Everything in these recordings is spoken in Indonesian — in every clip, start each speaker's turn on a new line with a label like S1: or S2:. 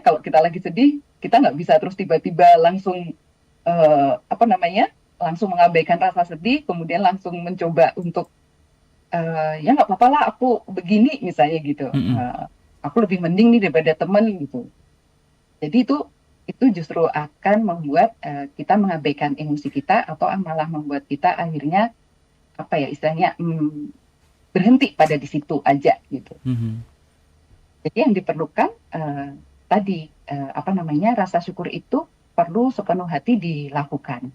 S1: kalau kita lagi sedih, kita nggak bisa terus tiba-tiba langsung apa namanya, langsung mengabaikan rasa sedih, kemudian langsung mencoba untuk ya nggak apa-apa lah aku begini misalnya gitu.
S2: Mm-mm.
S1: Aku lebih mending nih daripada temen gitu. Jadi itu justru akan membuat kita mengabaikan emosi kita atau malah membuat kita akhirnya apa ya istilahnya berhenti pada di situ aja gitu.
S2: Mhm.
S1: Jadi yang diperlukan tadi apa namanya rasa syukur itu perlu sepenuh hati dilakukan.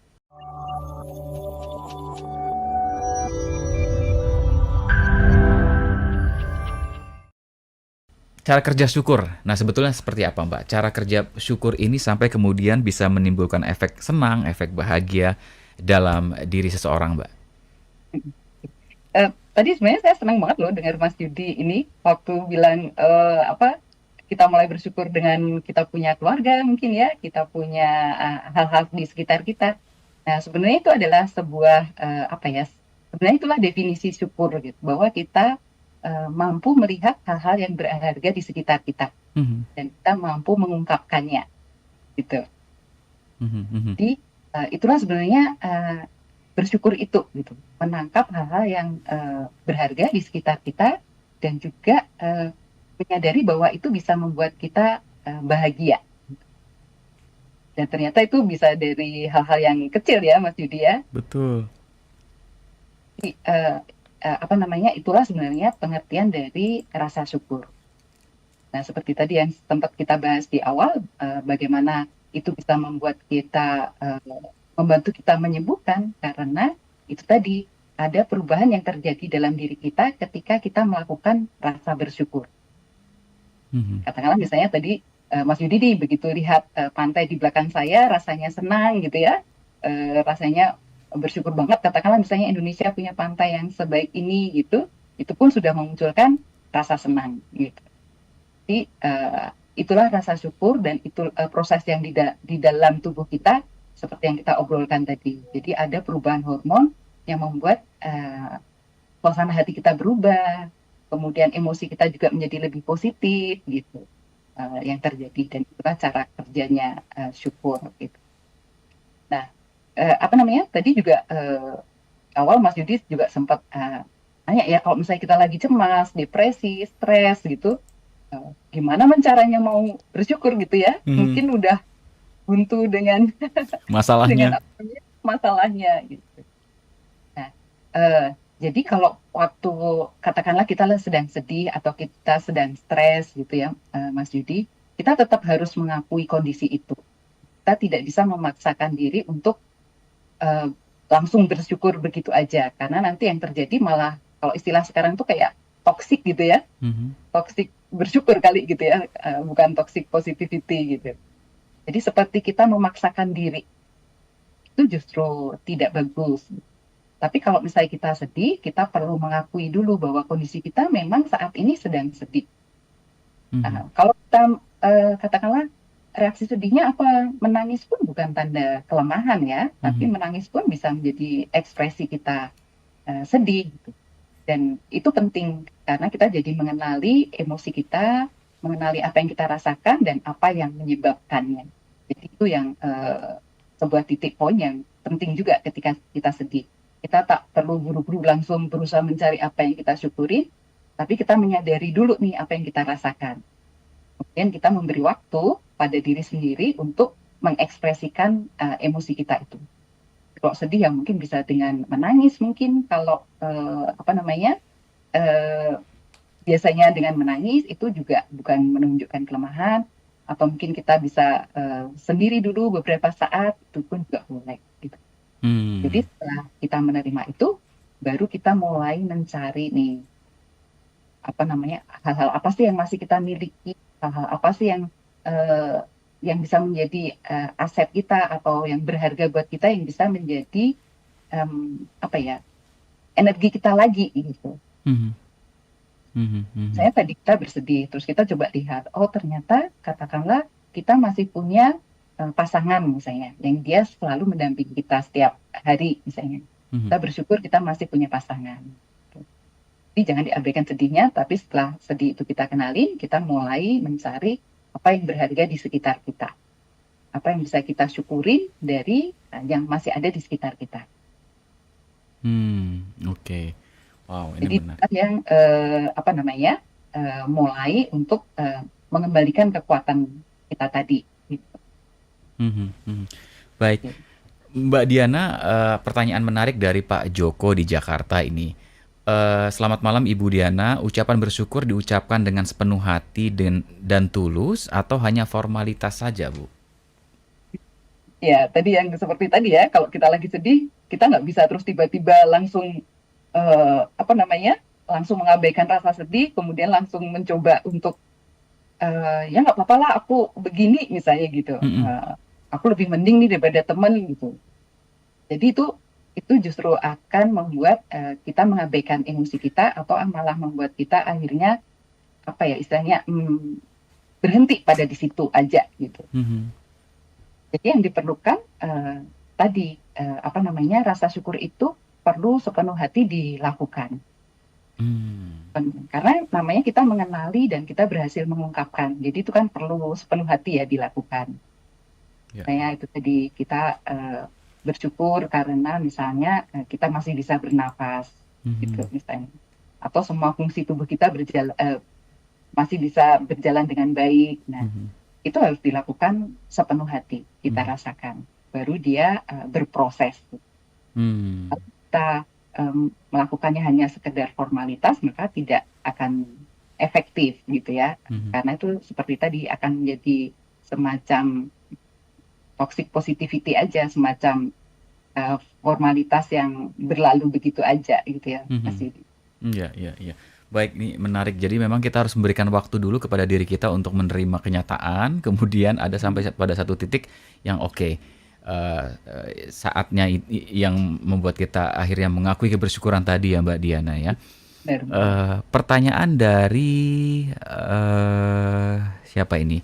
S2: Cara kerja syukur. Nah, sebetulnya seperti apa, Mbak? Cara kerja syukur ini sampai kemudian bisa menimbulkan efek senang, efek bahagia dalam diri seseorang, Mbak.
S1: Tadi sebenarnya saya senang banget loh dengar Mas Yudi ini waktu bilang apa kita mulai bersyukur dengan kita punya keluarga mungkin ya, kita punya hal-hal di sekitar kita. Nah, sebenarnya itu adalah sebuah apa ya? Sebenarnya itulah definisi syukur gitu, bahwa kita mampu melihat hal-hal yang berharga di sekitar kita
S2: Mhm.
S1: dan kita mampu mengungkapkannya gitu.
S2: Mhm. Mhm.
S1: Jadi itulah sebenarnya bersyukur itu gitu, menangkap hal-hal yang berharga di sekitar kita dan juga menyadari bahwa itu bisa membuat kita bahagia. Dan ternyata itu bisa dari hal-hal yang kecil ya, Mas Yudi ya.
S2: Betul.
S1: Jadi, apa namanya? Itulah sebenarnya pengertian dari rasa syukur. Nah, seperti tadi yang sempat kita bahas di awal, bagaimana itu bisa membuat kita membantu kita menyembuhkan karena itu tadi ada perubahan yang terjadi dalam diri kita ketika kita melakukan rasa bersyukur.
S2: Mhm.
S1: Katakanlah misalnya tadi Mas Yudi nih begitu lihat pantai di belakang saya rasanya senang gitu ya, rasanya bersyukur banget. Katakanlah misalnya Indonesia punya pantai yang sebaik ini gitu, itu pun sudah memunculkan rasa senang gitu. Jadi itulah rasa syukur dan itu proses yang di dalam tubuh kita seperti yang kita obrolkan tadi. Jadi ada perubahan hormon yang membuat suasana hati kita berubah, kemudian emosi kita juga menjadi lebih positif gitu yang terjadi dan itulah cara kerjanya syukur gitu. Nah, apa namanya? Tadi juga awal Mas Yudi juga sempat nanya ya kalau misalnya kita lagi cemas, depresi, stres gitu, gimana caranya mau bersyukur gitu ya?
S2: Mhm.
S1: Mungkin udah buntu dengan dengan
S2: Masalahnya.
S1: apa namanya masalahnya gitu. Nah, jadi kalau waktu katakanlah kita sedang sedih atau kita sedang stres gitu ya, Mas Yudi, kita tetap harus mengakui kondisi itu. Kita tidak bisa memaksakan diri untuk eh, langsung bersyukur begitu aja, karena nanti yang terjadi malah kalau istilah sekarang tuh kayak toxic gitu ya,
S2: Mhm.
S1: toxic bersyukur kali gitu ya, bukan toxic positivity gitu. Jadi seperti kita memaksakan diri itu justru tidak bagus. Tapi kalau misalnya kita sedih, kita perlu mengakui dulu bahwa kondisi kita memang saat ini sedang sedih.
S2: Mhm.
S1: Kalau kita katakanlah reaksi sedihnya apa? Menangis pun bukan tanda kelemahan ya, tapi
S2: Mhm.
S1: menangis pun bisa menjadi ekspresi kita sedih. Gitu. Dan itu penting karena kita jadi mengenali emosi kita, mengenali apa yang kita rasakan dan apa yang menyebabkannya. Jadi itu yang sebuah titik poin yang penting juga ketika kita sedih. Kita tak perlu buru-buru langsung berusaha mencari apa yang kita syukuri, tapi kita menyadari dulu nih apa yang kita rasakan. Kemudian kita memberi waktu pada diri sendiri untuk mengekspresikan emosi kita itu. Kalau sedih ya mungkin bisa dengan menangis mungkin kalau apa namanya biasanya dengan menangis itu juga bukan menunjukkan kelemahan atau mungkin kita bisa sendiri dulu beberapa saat itu pun juga boleh gitu. Jadi
S2: Hmm.
S1: setelah kita menerima itu baru kita mulai mencari nih apa namanya hal-hal apa sih yang masih kita miliki, hal-hal apa sih uh, yang bisa menjadi aset kita atau yang berharga buat kita yang bisa menjadi um, apa ya energi kita lagi gitu.
S2: Mhm. Mhm. Mhm.
S1: Saya tadi kita bersedih, terus kita coba lihat, oh ternyata katakanlah kita masih punya pasangan misalnya, yang dia selalu mendampingi kita setiap hari misalnya.
S2: Mhm.
S1: Kita bersyukur kita masih punya pasangan. Jadi jangan diabaikan sedihnya, tapi setelah sedih itu kita kenalin, kita mulai mencari apa yang berharga di sekitar kita, apa yang bisa kita syukurin dari yang masih ada di sekitar kita.
S2: Oke. Wow, ini
S1: Jadi
S2: menarik.
S1: kita yang apa namanya mulai untuk mengembalikan kekuatan kita tadi. Gitu.
S2: Mhm, mhm. Baik, Mbak Diana, pertanyaan menarik dari Pak Joko di Jakarta ini. Selamat malam Ibu Diana, ucapan bersyukur diucapkan dengan sepenuh hati dan tulus atau hanya formalitas saja, Bu?
S1: Ya, tadi yang seperti tadi ya, kalau kita lagi sedih, kita nggak bisa terus tiba-tiba langsung apa namanya, langsung mengabaikan rasa sedih, kemudian langsung mencoba untuk ya nggak apa-apa lah, aku begini misalnya gitu.
S2: Mhm,
S1: Aku lebih mending nih daripada temen gitu. Jadi itu justru akan membuat kita mengabaikan emosi kita atau malah membuat kita akhirnya apa ya istilahnya berhenti pada di situ aja gitu.
S2: mhm,
S1: Jadi yang diperlukan tadi apa namanya rasa syukur itu perlu sepenuh hati dilakukan.
S2: mmm,
S1: Karena namanya kita mengenali dan kita berhasil mengungkapkan. Jadi itu kan perlu sepenuh hati ya dilakukan.
S2: ya,
S1: Saya itu tadi kita bersyukur karena misalnya kita masih bisa bernapas gitu
S2: mhm,
S1: misalnya. Atau semua fungsi tubuh kita berjalan masih bisa berjalan dengan baik. Nah,
S2: mhm,
S1: itu harus dilakukan sepenuh hati kita
S2: mhm,
S1: rasakan. Baru dia berproses.
S2: mmm,
S1: Kalau kita melakukannya hanya sekedar formalitas, maka tidak akan efektif gitu ya.
S2: mhm,
S1: Karena itu seperti tadi akan menjadi semacam toxic positivity aja, semacam formalitas yang berlalu begitu aja gitu ya, Mas
S2: mhm.
S1: Yudi.
S2: Iya, iya, iya. Baik, ini menarik. Jadi memang kita harus memberikan waktu dulu kepada diri kita untuk menerima kenyataan, kemudian ada sampai pada satu titik yang oke, saatnya yang membuat kita akhirnya mengakui kebersyukuran tadi ya Mbak Diana ya.
S1: Benar-benar.
S2: Pertanyaan dari, siapa ini?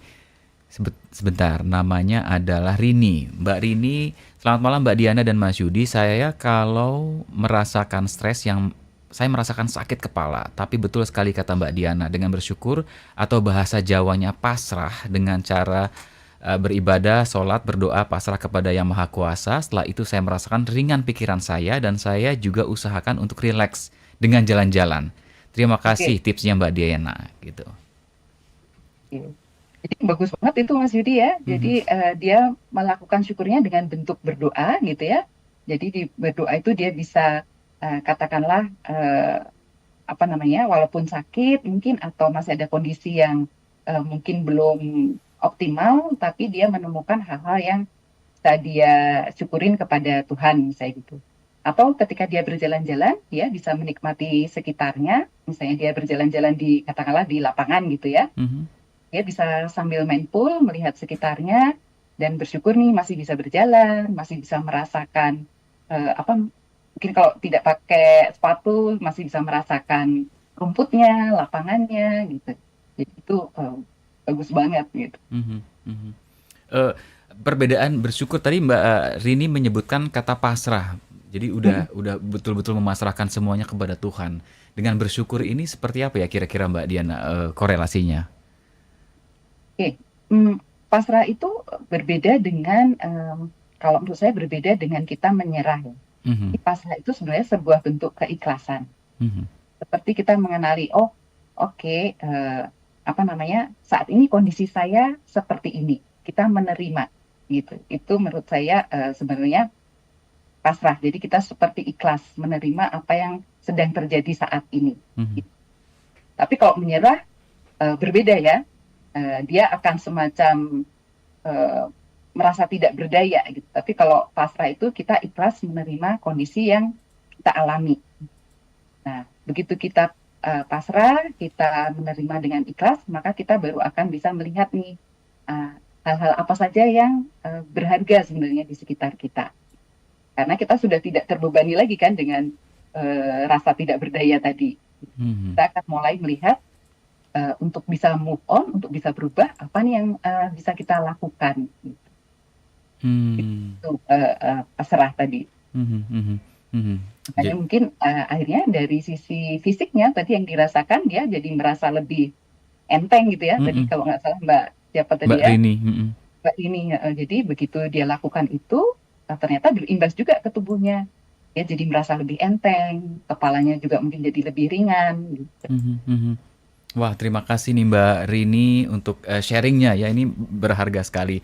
S2: Sebentar, namanya adalah Rini. Mbak Rini, selamat malam Mbak Diana dan Mas Yudi. Saya kalau merasakan stres yang saya merasakan sakit kepala, tapi betul sekali kata Mbak Diana, dengan bersyukur atau bahasa Jawanya pasrah dengan cara beribadah, sholat, berdoa, pasrah kepada Yang Maha Kuasa. Setelah itu saya merasakan ringan pikiran saya dan saya juga usahakan untuk rileks dengan jalan-jalan. Terima kasih
S1: Oke.
S2: tipsnya Mbak Diana gitu.
S1: Oke. Jadi bagus banget itu Mas Yudi ya. Jadi
S2: Mhm,
S1: dia melakukan syukurnya dengan bentuk berdoa gitu ya. Jadi di berdoa itu dia bisa katakanlah apa namanya, walaupun sakit mungkin atau masih ada kondisi yang mungkin belum optimal, tapi dia menemukan hal-hal yang bisa dia syukurin kepada Tuhan misalnya gitu. Atau ketika dia berjalan-jalan, dia bisa menikmati sekitarnya, misalnya dia berjalan-jalan di katakanlah di lapangan gitu ya,
S2: mhm.
S1: dia bisa sambil main pool, melihat sekitarnya, dan bersyukur nih masih bisa berjalan, masih bisa merasakan apa mungkin kalau tidak pakai sepatu masih bisa merasakan rumputnya, lapangannya gitu. Jadi itu bagus banget gitu.
S2: Mhm, mhm. Eee, Perbedaan bersyukur tadi Mbak, Rini menyebutkan kata pasrah. Jadi
S1: Mm-mm.
S2: udah betul-betul memasrahkan semuanya kepada Tuhan. Dengan bersyukur ini seperti apa ya kira-kira Mbak Diana, korelasinya?
S1: Oke. Hmm, pasrah itu berbeda dengan kalau menurut saya berbeda dengan kita menyerah ya.
S2: Mhm,
S1: Jadi pasrah itu sebenarnya sebuah bentuk keikhlasan.
S2: mhm,
S1: Seperti kita mengenali, oh oke, apa namanya, saat ini kondisi saya seperti ini. Kita menerima gitu. Itu menurut saya sebenarnya pasrah. Jadi kita seperti ikhlas menerima apa yang sedang terjadi saat ini.
S2: mhm,
S1: Tapi kalau menyerah berbeda ya. Dia akan semacam eh, merasa tidak berdaya gitu. Tapi kalau pasrah itu kita ikhlas menerima kondisi yang kita alami. Nah, begitu kita pasrah, kita menerima dengan ikhlas, maka kita baru akan bisa melihat nih eh, hal-hal apa saja yang berharga sebenarnya di sekitar kita. Karena kita sudah tidak terbebani lagi kan dengan rasa tidak berdaya tadi.
S2: mhm.
S1: Kita akan mulai melihat untuk bisa move on, untuk bisa berubah, apa nih yang bisa kita lakukan.
S2: Mmm,
S1: Itu pasrah tadi.
S2: mhm, mhm, mhm.
S1: Makanya mungkin akhirnya dari sisi fisiknya tadi yang dirasakan dia jadi merasa lebih enteng gitu ya. Tadi
S2: Mhm,
S1: kalau nggak salah Mbak siapa tadi
S2: Mbak
S1: ya,
S2: Rini, mhm.
S1: Mbak ini. Jadi begitu dia lakukan itu, ternyata berimbas juga ke tubuhnya. Dia jadi merasa lebih enteng, kepalanya juga mungkin jadi lebih ringan gitu.
S2: Mhm mhm. Wah, terima kasih nih Mbak Rini untuk sharingnya ya, ini berharga sekali.